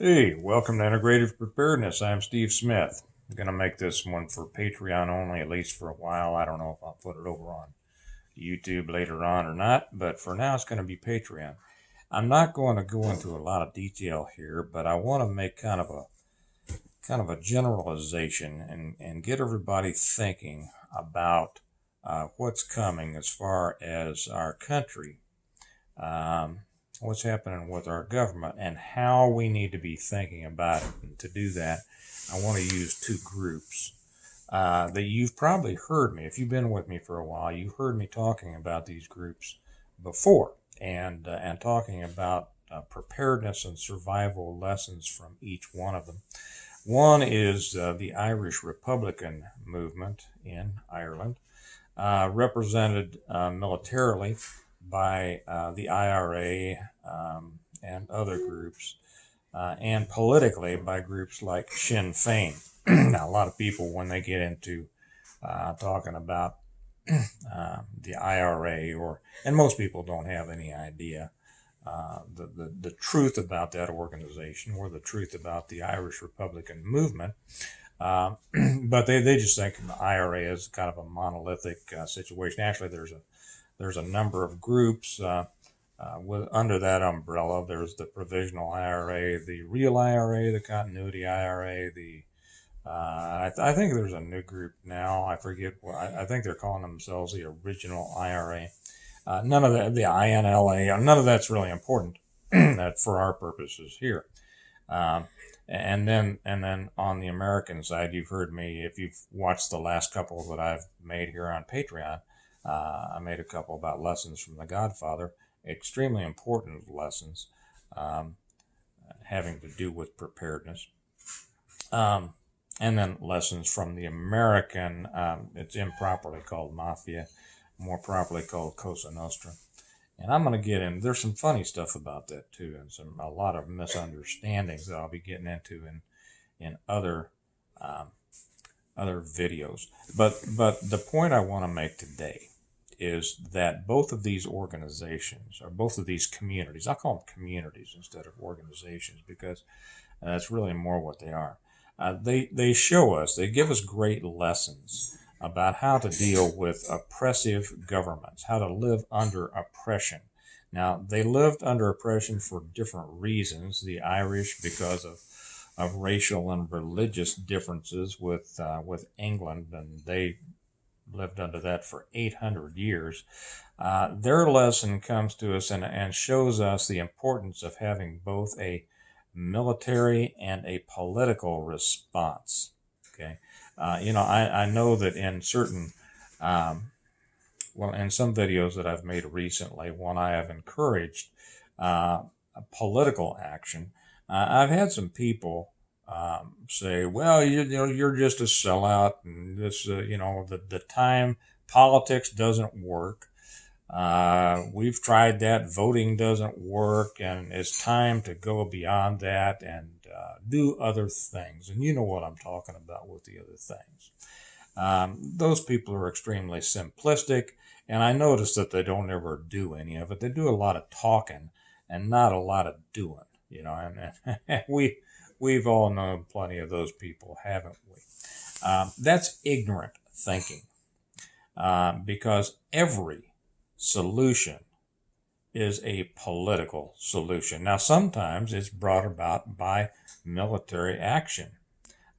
Hey, welcome to Integrative Preparedness. I'm Steve Smith. I'm going to make this one for Patreon only, at least for a while. I don't know if I'll put it over on YouTube later on or not, but for now it's going to be Patreon. I'm not going to go into a lot of detail here, but I want to make kind of a generalization and get everybody thinking about what's coming as far as our country, um, what's happening with our government, and how we need to be thinking about it. And to do that, I want to use two groups that you've probably heard me. If you've been with me for a while, you've heard me talking about these groups before, and talking about preparedness and survival lessons from each one of them. One is the Irish Republican movement in Ireland, represented militarily by the IRA and other groups, and politically by groups like Sinn Féin. Now, a lot of people, when they get into talking about the IRA, and most people don't have any idea the truth about that organization or the truth about the Irish Republican movement. Uh, but they just think the IRA is kind of a monolithic situation. Actually, there's a number of groups under that umbrella. There's the provisional IRA, the real IRA, the continuity IRA, I think there's a new group now. I forget what I think they're calling themselves the original IRA. None of the INLA, none of that's really important that for our purposes here. Um, and then on the American side, you've heard me, if you've watched the last couple that I've made here on Patreon. I made a couple about lessons from The Godfather, extremely important lessons um, having to do with preparedness. Um, and then lessons from the American, it's improperly called Mafia, more properly called Cosa Nostra. And I'm going to get in. There's some funny stuff about that too, and a lot of misunderstandings that I'll be getting into in um, other videos. But the point I want to make today is that both of these organizations, or both of these communities, I'll call them communities instead of organizations, because that's really more what they are. They show us, they give us great lessons about how to deal with oppressive governments, how to live under oppression. Now, they lived under oppression for different reasons. The Irish, because of racial and religious differences with England, and they lived under that for 800 years. Their lesson comes to us and shows us the importance of having both a military and a political response. Okay, I know that in certain, um, well, in some videos that I've made recently, when I have encouraged political action, I've had some people say, "Well, you're just a sellout, and this, the time politics doesn't work. We've tried that. Voting doesn't work, and it's time to go beyond that and do other things." And you know what I'm talking about with the other things. Those people are extremely simplistic, and I notice that they don't ever do any of it. They do a lot of talking and not a lot of doing. And we've all known plenty of those people, haven't we? That's ignorant thinking, because every solution is a political solution. Now, sometimes it's brought about by military action,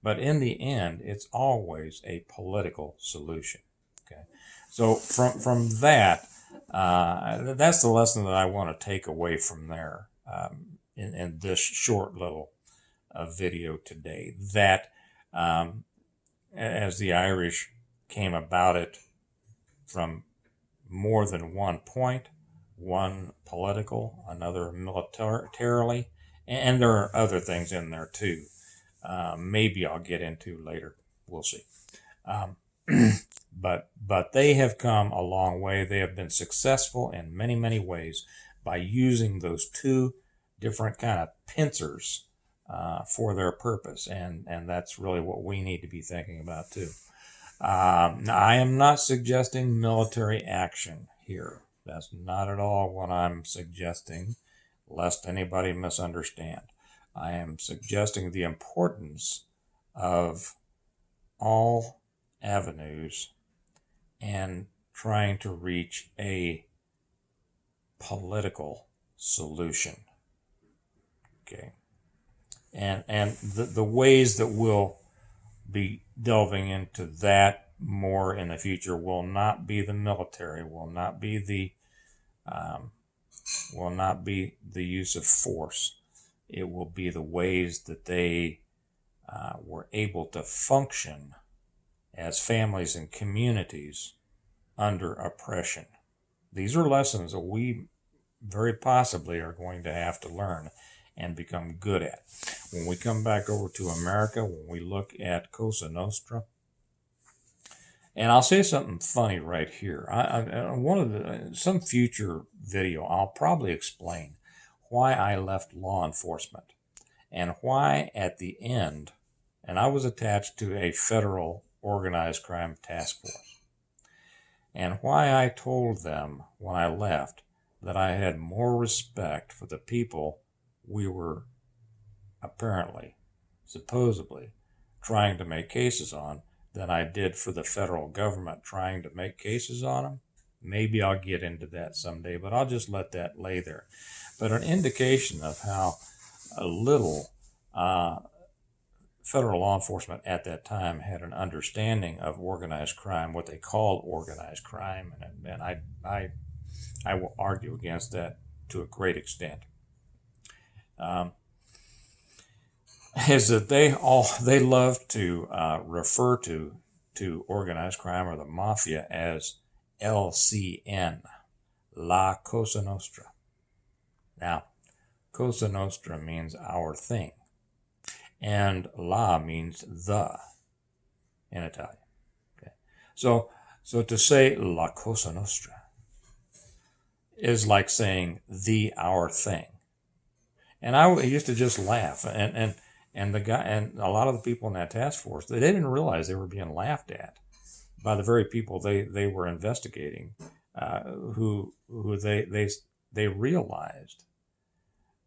but in the end, it's always a political solution. Okay, so from that, that's the lesson that I want to take away from there, in this short little video today. That as the Irish came about it from more than one point, one political, another militarily, and there are other things in there too. Maybe I'll get into later. We'll see. Um, but they have come a long way. They have been successful in many, many ways by using those two different kind of pincers for their purpose, and that's really what we need to be thinking about too. I am not suggesting military action here. That's not at all what I'm suggesting, lest anybody misunderstand. I am suggesting the importance of all avenues and trying to reach a political solution. Okay. And the ways that we'll be delving into that more in the future will not be the military, will not be the use of force. It will be the ways that they were able to function as families and communities under oppression. These are lessons that we very possibly are going to have to learn and become good at. When we come back over to America, when we look at Cosa Nostra, and I'll say something funny right here. Some future video, I'll probably explain why I left law enforcement and why at the end, and I was attached to a federal organized crime task force, and why I told them when I left that I had more respect for the people we were apparently, supposedly, trying to make cases on than I did for the federal government trying to make cases on them. Maybe I'll get into that someday, but I'll just let that lay there. But an indication of how little federal law enforcement at that time had an understanding of organized crime, what they called organized crime, and I will argue against that to a great extent. Is that they love to refer to organized crime or the mafia as LCN, Lacosa Nostra. Now, Cosa Nostra means our thing, and La means the in Italian. Okay, so to say La Cosa Nostra is like saying the our thing, and I used to just laugh and the guy and a lot of the people in that task force, they didn't realize they were being laughed at by the very people they were investigating, who they realized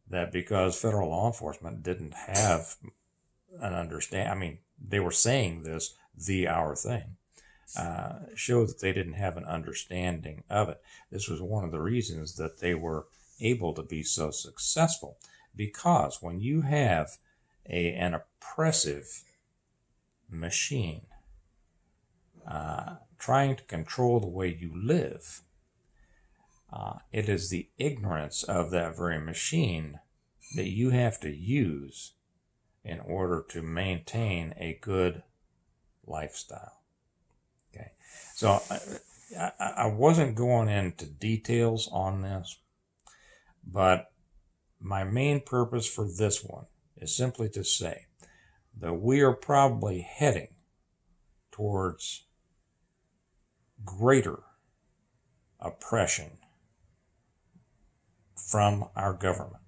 that because federal law enforcement didn't have an understand. I mean, they were saying this the our thing, showed that they didn't have an understanding of it. This was one of the reasons that they were able to be so successful, because when you have an oppressive machine trying to control the way you live, it is the ignorance of that very machine that you have to use in order to maintain a good lifestyle. Okay, so I wasn't going into details on this, but my main purpose for this one is simply to say that we are probably heading towards greater oppression from our government.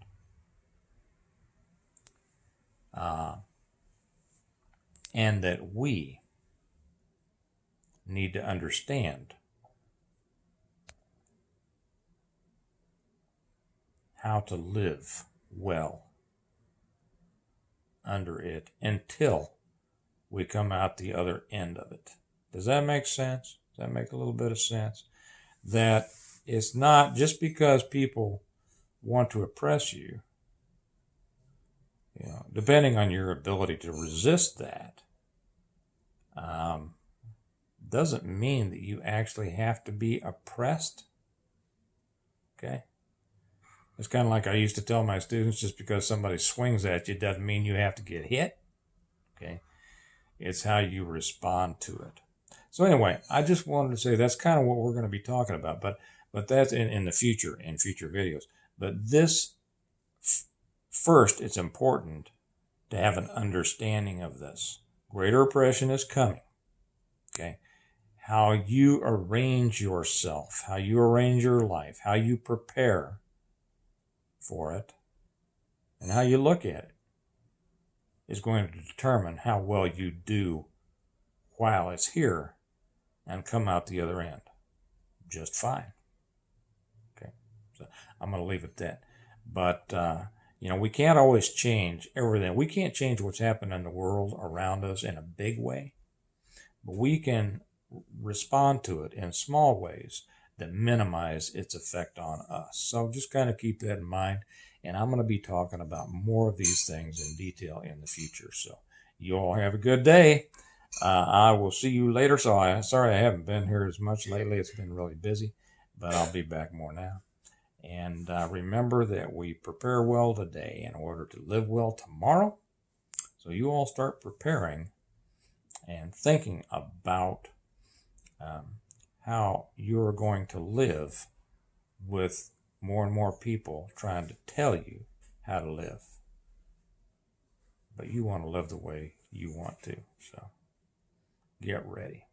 And that we need to understand how to live well under it until we come out the other end of it. Does that make sense? Does that make a little bit of sense? That it's not just because people want to oppress you, depending on your ability to resist that, doesn't mean that you actually have to be oppressed. Okay? It's kind of like I used to tell my students, just because somebody swings at you doesn't mean you have to get hit. Okay? It's how you respond to it. So anyway, I just wanted to say that's kind of what we're going to be talking about, but that's in the future, in future videos. But this, first, it's important to have an understanding of this. Greater oppression is coming. Okay? How you arrange yourself, how you arrange your life, how you prepare for it, and how you look at it is going to determine how well you do while it's here and come out the other end just fine. Okay, so I'm going to leave it at that. But You know, we can't always change everything. We can't change what's happening in the world around us in a big way, but we can respond to it in small ways that minimize its effect on us. So just kind of keep that in mind. And I'm going to be talking about more of these things in detail in the future. So you all have a good day. I will see you later. Sorry I haven't been here as much lately. It's been really busy, but I'll be back more now. And remember that we prepare well today in order to live well tomorrow. So you all start preparing and thinking about how you're going to live with more and more people trying to tell you how to live. But you want to live the way you want to. So get ready.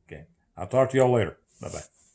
Okay. I'll talk to y'all later. Bye-bye.